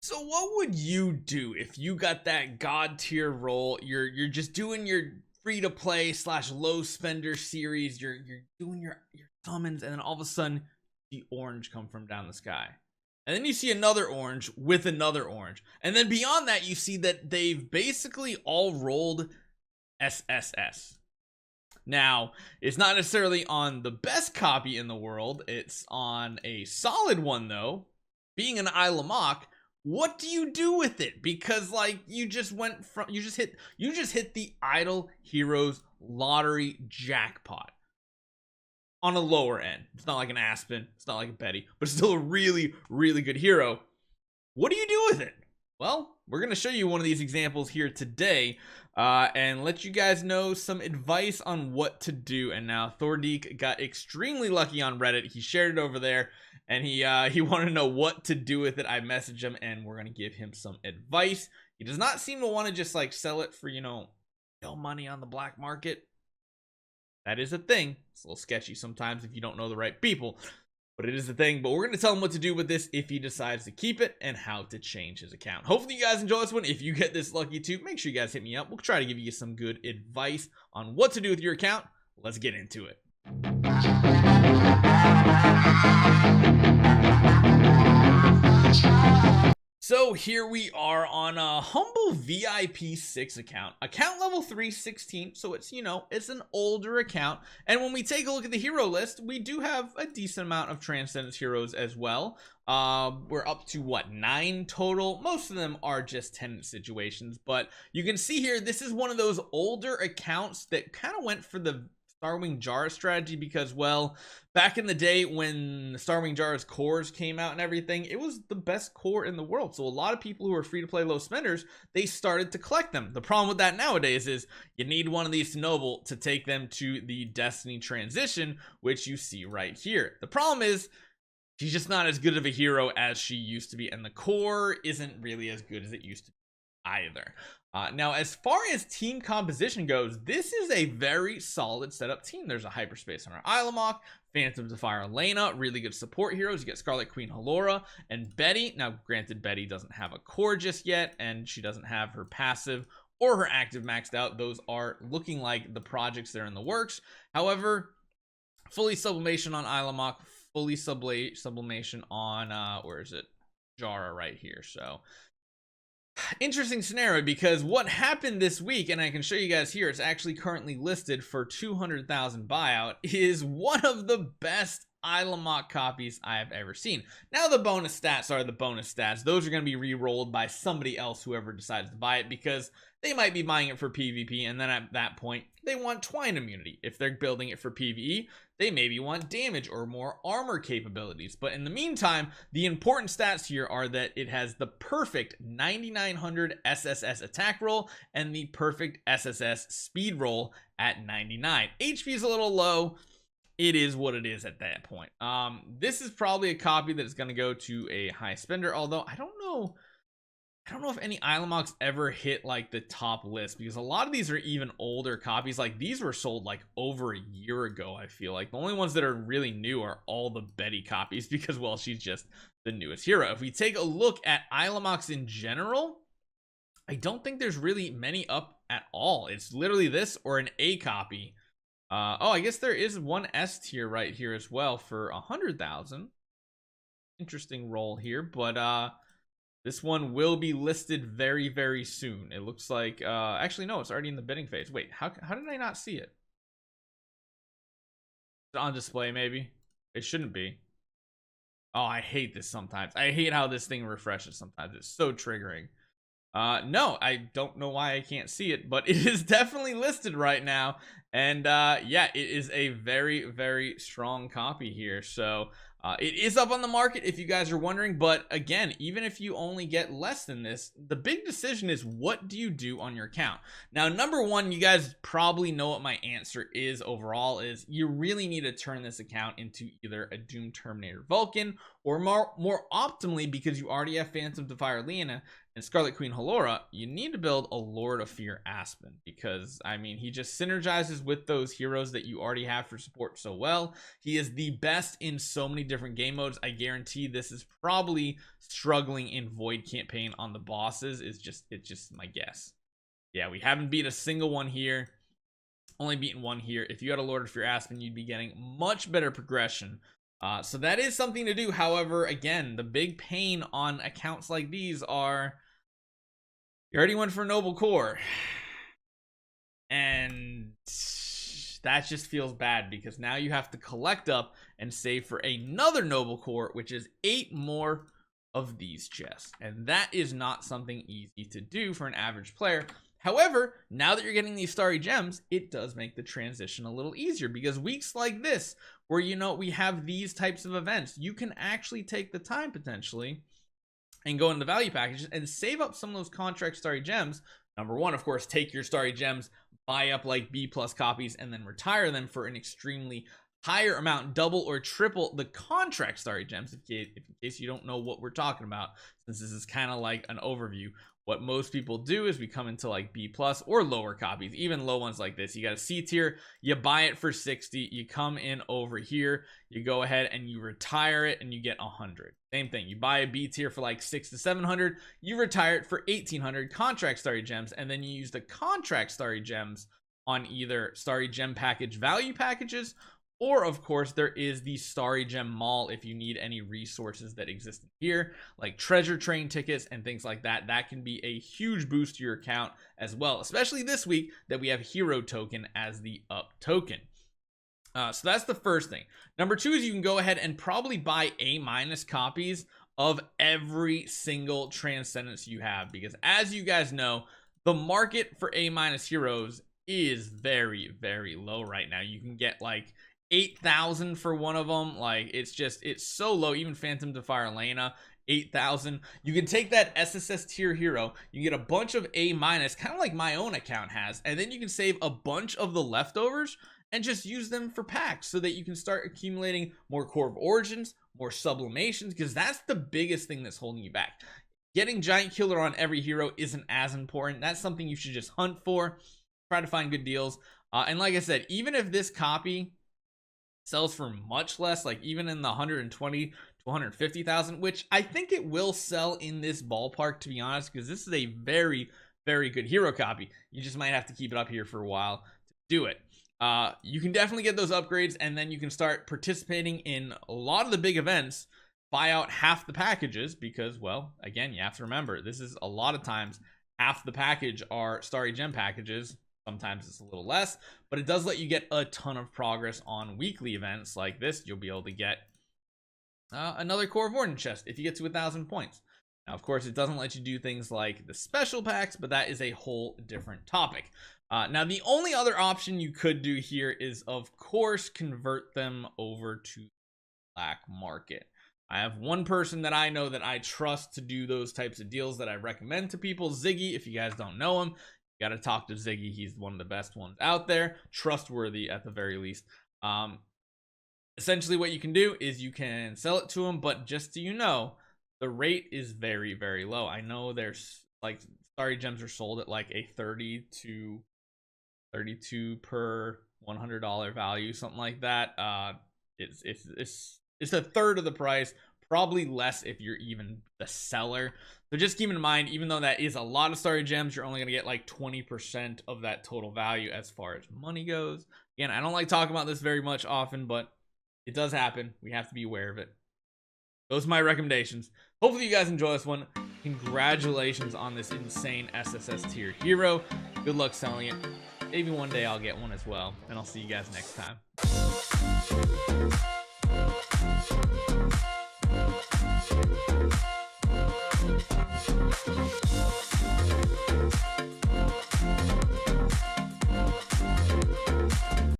So what would you do if you got that god tier roll? You're just doing your free to play slash low spender series. You're doing your summons, and then all of a sudden the orange come from down the sky. And then you see another orange with another orange. And then beyond that, you see that they've basically all rolled SSS. Now, it's not necessarily on the best copy in the world. It's on a solid one though. Being an Isle what do you do with it? Because like you just hit the Idle Heroes Lottery Jackpot on a lower end. It's not like an Aspen, it's not like a Betty, but still a really, really good hero. What do you do with it? Well, we're going to show you one of these examples here today and let you guys know some advice on what to do. And now Thordeek got extremely lucky on Reddit. He shared it over there and he wanted to know what to do with it. I messaged him and we're going to give him some advice. He does not seem to want to just like sell it for, no money on the black market. That is a thing. It's a little sketchy sometimes if you don't know the right people, but it is the thing. But we're going to tell him what to do with this if he decides to keep it and how to change his account. Hopefully you guys enjoy this one. If you get this lucky too, make sure you guys hit me up. We'll try to give you some good advice on what to do with your account. Let's get into it. So here we are on a humble VIP 6 account level 316. So it's, it's an older account. And when we take a look at the hero list, we do have a decent amount of Transcendence heroes as well. We're up to 9 total. Most of them are just tenant situations, but you can see here, this is one of those older accounts that kind of went for the Starwing Jar strategy because, well, back in the day when the Starwing Jar's cores came out and everything, it was the best core in the world. So a lot of people who are free to play low spenders, they started to collect them. The problem with that nowadays is you need one of these to noble to take them to the Destiny transition, which you see right here. The problem is she's just not as good of a hero as she used to be, and the core isn't really as good as it used to be either. Now, as far as team composition goes, this is a very solid setup team. There's a Hyperspace Hunter Ilamok, Phantoms of Fire Elena, really good support heroes. You get Scarlet Queen Halora and Betty. Now, granted, Betty doesn't have a core just yet, and she doesn't have her passive or her active maxed out. Those are looking like the projects that are in the works. However, fully sublimation on Ilamok, fully sublimation on, where is it? Jara right here. So interesting scenario, because what happened this week, and I can show you guys here, it's actually currently listed for 200,000 buyout, is one of the best Ilamok copies I have ever seen. Now the bonus stats are the bonus stats. Those are going to be re-rolled by somebody else, whoever decides to buy it, because they might be buying it for PvP, and then at that point they want Twine immunity. If they're building it for PvE, they maybe want damage or more armor capabilities. But in the meantime, the important stats here are that it has the perfect 9900 SSS attack roll and the perfect SSS speed roll at 99. HP is a little low. It is what it is at that point. This is probably a copy that is going to go to a high spender, although I don't know if any Ilamoks ever hit like the top list, because a lot of these are even older copies. Like these were sold like over a year ago. I feel like the only ones that are really new are all the Betty copies, because, well, she's just the newest hero. If we take a look at Ilamoks in general, I don't think there's really many up at all. It's literally this or an A copy. Oh, I guess there is one S tier right here as well for 100,000. Interesting roll here, but this one will be listed very, very soon. It looks like, actually, no, it's already in the bidding phase. Wait, how did I not see it? Is it on display, maybe? It shouldn't be. Oh, I hate this sometimes. I hate how this thing refreshes sometimes. It's so triggering. No, I don't know why I can't see it, but it is definitely listed right now. And yeah, it is a very, very strong copy here. So it is up on the market if you guys are wondering. But again, even if you only get less than this, the big decision is, what do you do on your account? Now, number one, you guys probably know what my answer is overall, is you really need to turn this account into either a Doom Terminator Vulcan, or more optimally, because you already have Phantom of Fire Elena, and Scarlet Queen Halora, you need to build a Lord of Fear Aspen, because I mean, he just synergizes with those heroes that you already have for support so well. He is the best in so many different game modes. I guarantee this is probably struggling in Void campaign on the bosses. It's just my guess. Yeah, we haven't beat a single one here. Only beaten one here. If you had a Lord of Fear Aspen, you'd be getting much better progression. So that is something to do. However, again, the big pain on accounts like these are, you already went for Noble Core, and that just feels bad, because now you have to collect up and save for another Noble Core, which is 8 more of these chests, and that is not something easy to do for an average player. However, now that you're getting these Starry Gems, it does make the transition a little easier, because weeks like this, where, you know, we have these types of events, you can actually take the time potentially and go into the value packages and save up some of those Contract Starry Gems. Number one, of course, take your Starry Gems, buy up like B+ copies, and then retire them for an extremely higher amount, double or triple the Contract Starry Gems, in case you don't know what we're talking about, since this is kind of like an overview. What most people do is we come into like B+ or lower copies, even low ones like this. You got a C tier, you buy it for 60, you come in over here, you go ahead and you retire it and you get 100. Same thing, you buy a B tier for like 600 to 700, you retire it for 1800 Contract Starry Gems, and then you use the Contract Starry Gems on either Starry Gem package value packages, or of course there is the Starry Gem Mall if you need any resources that exist here, like treasure train tickets and things like that. That can be a huge boost to your account as well, especially this week that we have Hero Token as the up token. So that's the first thing. Number two is you can go ahead and probably buy A- copies of every single Transcendence you have, because as you guys know, the market for A- heroes is very, very low right now. You can get like 8,000 for one of them. Like, it's so low. Even Phantom Defire Elena, 8,000. You can take that SSS tier hero, you get a bunch of A-, kind of like my own account has, and then you can save a bunch of the leftovers and just use them for packs so that you can start accumulating more Core of Origins, more sublimations, because that's the biggest thing that's holding you back. Getting Giant Killer on every hero isn't as important. That's something you should just hunt for, try to find good deals. And like I said, even if this copy sells for much less, like even in the 120 to 150,000, which I think it will sell in this ballpark, to be honest, because this is a very, very good hero copy. You just might have to keep it up here for a while to do it. You can definitely get those upgrades, and then you can start participating in a lot of the big events, buy out half the packages, because, well, again, you have to remember, this is a lot of times half the package are Starry Gem packages. Sometimes it's a little less, but it does let you get a ton of progress on weekly events like this. You'll be able to get another Core of Origins chest if you get to 1,000 points. Now, of course, it doesn't let you do things like the special packs, but that is a whole different topic. Now, the only other option you could do here is, of course, convert them over to black market. I have one person that I know that I trust to do those types of deals that I recommend to people, Ziggy. If you guys don't know him, you got to talk to Ziggy. He's one of the best ones out there, trustworthy at the very least. Essentially what you can do is you can sell it to him, but just so you know, the rate is very, very low. I know there's like Starry Gems are sold at like a 32 per $100 value, something like that. It's a third of the price, probably less if you're even the seller. So just keep in mind, even though that is a lot of Starry Gems, you're only going to get like 20% of that total value as far as money goes. Again, I don't like talking about this very much often, but it does happen. We have to be aware of it. Those are my recommendations. Hopefully you guys enjoy this one. Congratulations on this insane SSS tier hero. Good luck selling it. Maybe one day I'll get one as well. And I'll see you guys next time.